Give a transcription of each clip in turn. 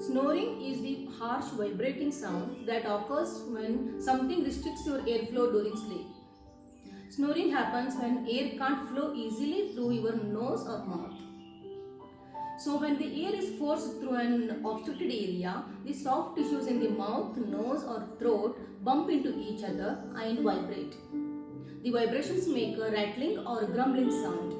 Snoring is the harsh vibrating sound that occurs when something restricts your airflow during sleep. Snoring happens when air can't flow easily through your nose or mouth. So when the air is forced through an obstructed area, the soft tissues in the mouth, nose or throat bump into each other and vibrate. The vibrations make a rattling or grumbling sound.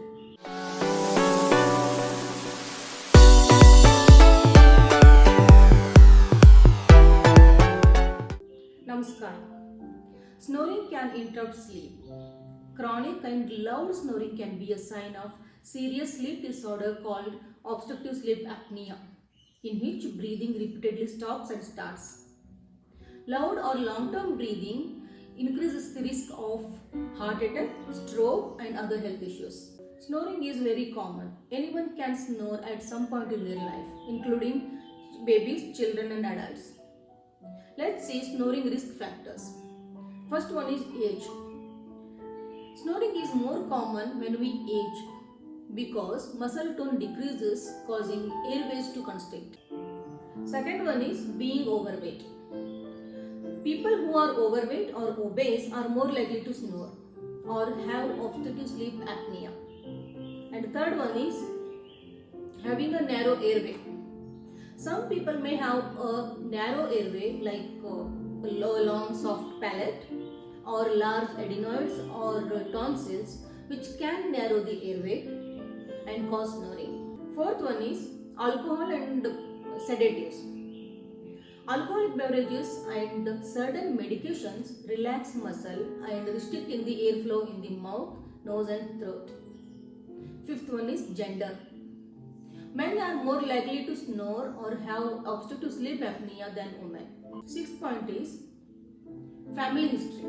Namaskar. Snoring can interrupt sleep. Chronic and loud snoring can be a sign of serious sleep disorder called obstructive sleep apnea, in which breathing repeatedly stops and starts. Loud or long-term breathing increases the risk of heart attack, stroke and other health issues. Snoring is very common. Anyone can snore at some point in their life, including babies, children and adults. Let's see snoring risk factors. First one is age. Snoring is more common when we age because muscle tone decreases, causing airways to constrict. Second one is being overweight. People who are overweight or obese are more likely to snore or have obstructive sleep apnea. And third one is having a narrow airway. Some people may have a narrow airway like a long soft palate or large adenoids or tonsils, which can narrow the airway and cause snoring. Fourth one is alcohol and sedatives. Alcoholic beverages and certain medications relax muscle and restricting the airflow in the mouth, nose and throat. Fifth one is gender. Men are more likely to snore or have obstructive sleep apnea than women. Sixth point is family history.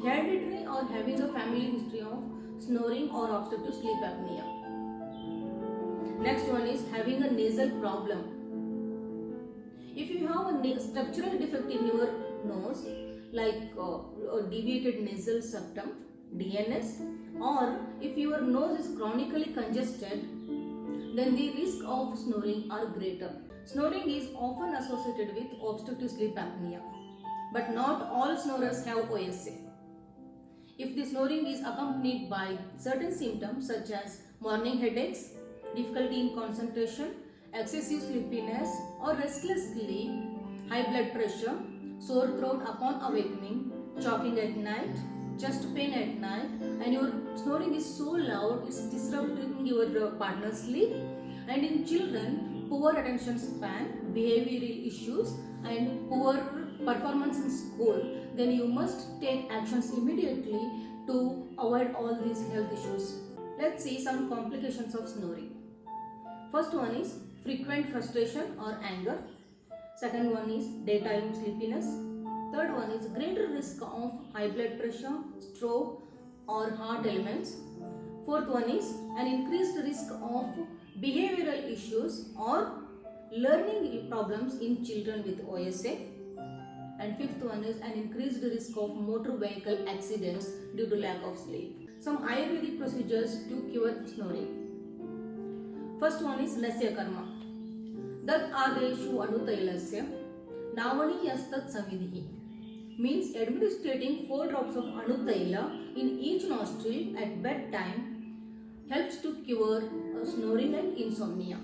Hereditary or having a family history of snoring or obstructive sleep apnea. Next one is having a nasal problem. If you have a structural defect in your nose, like a deviated nasal septum, DNS, or if your nose is chronically congested, then the risk of snoring are greater. Snoring is often associated with obstructive sleep apnea, but not all snorers have OSA. If the snoring is accompanied by certain symptoms such as morning headaches, difficulty in concentration, excessive sleepiness or restless sleep, high blood pressure, sore throat upon awakening, choking at night, chest pain at night, and your snoring is so loud it's disrupting your partner's sleep, and in children, poor attention span, behavioral issues and poor performance in school, then you must take actions immediately to avoid all these health issues. Let's see some complications of snoring. First one is frequent frustration or anger. Second one is daytime sleepiness. Third one is greater risk of high blood pressure, stroke or heart ailments. Fourth one is an increased risk of behavioral issues or learning problems in children with OSA. And fifth one is an increased risk of motor vehicle accidents due to lack of sleep. Some Ayurvedic procedures to cure snoring. First one is Lasya Karma. Dat Adeshu Anutailasya Navaniyastat Savidhi means administrating 4 drops of Anutaila in each nostril at bedtime helps to cure snoring and insomnia.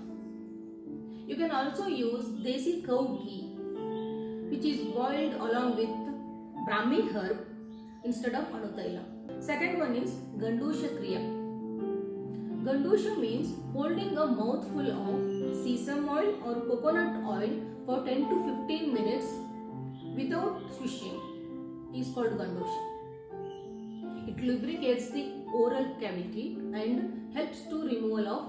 You can also use Desi cow ghee, which is boiled along with Brahmi herb instead of Anutaila. Second one is Gandusha Kriya. Gandusha means holding a mouthful of sesame oil or coconut oil for 10 to 15 minutes without swishing is called Gandusha. It lubricates the oral cavity and helps to removal of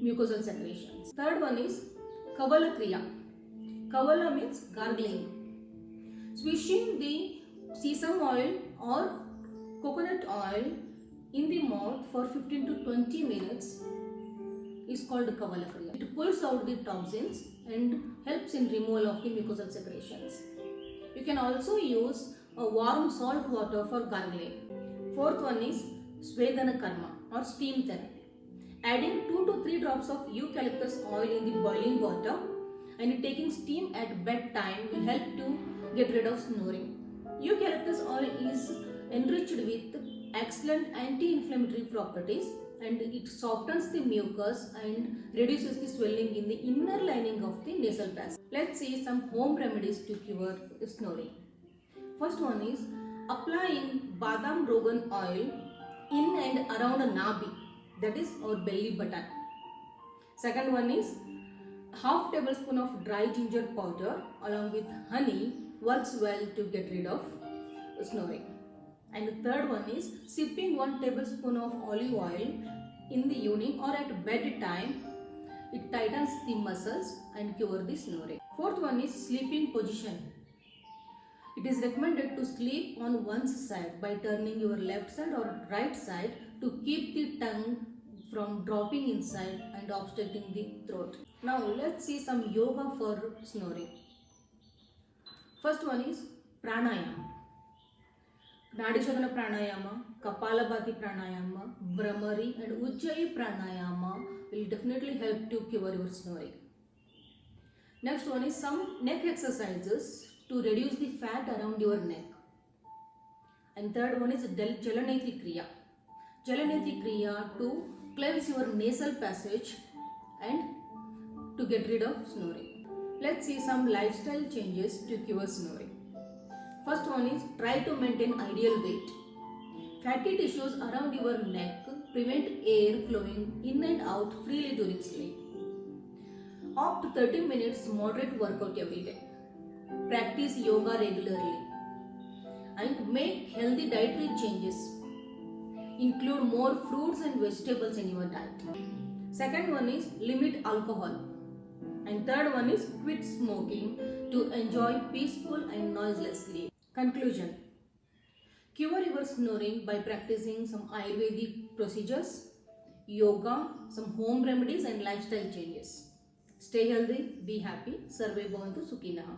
mucosal secretions. Third one is Kavala Kriya. Kavala means gargling. Swishing the sesame oil or coconut oil in the mouth for 15 to 20 minutes is called Kavala Kriya. It pulls out the toxins and helps in removal of the mucosal secretions. You can also use a warm salt water for gargling. Fourth one is Svedana Karma or steam therapy. Adding 2 to 3 drops of eucalyptus oil in the boiling water and taking steam at bedtime will help to get rid of snoring. Eucalyptus oil is enriched with excellent anti-inflammatory properties, and it softens the mucus and reduces the swelling in the inner lining of the nasal passage. Let's see some home remedies to cure snoring. First one is applying badam rogan oil in and around a nabi, that is our belly button. Second one is half tablespoon of dry ginger powder along with honey works well to get rid of snoring. And the third one is sipping 1 tablespoon of olive oil in the evening or at bedtime. It tightens the muscles and cure the snoring. Fourth one is sleeping position. It is recommended to sleep on one's side by turning your left side or right side to keep the tongue from dropping inside and obstructing the throat. Now let's see some yoga for snoring. First one is pranayama. Nadishadana pranayama, Kapalabhati pranayama, Brahmari and Ujjayi pranayama will definitely help to cure your snoring. Next one is some neck exercises to reduce the fat around your neck. And third one is Jalanethi Kriya. Jalanethi Kriya to cleanse your nasal passage and to get rid of snoring. Let's see some lifestyle changes to cure snoring. First one is try to maintain ideal weight. Fatty tissues around your neck prevent air flowing in and out freely during sleep. Opt 30 minutes moderate workout every day. Practice yoga regularly. And make healthy dietary changes. Include more fruits and vegetables in your diet. Second one is limit alcohol. And third one is quit smoking to enjoy peaceful and noiseless sleep. Conclusion. Cure your snoring by practicing some Ayurvedic procedures, yoga, some home remedies and lifestyle changes. Stay healthy, be happy. Sarve Bhavantu Sukhinaha.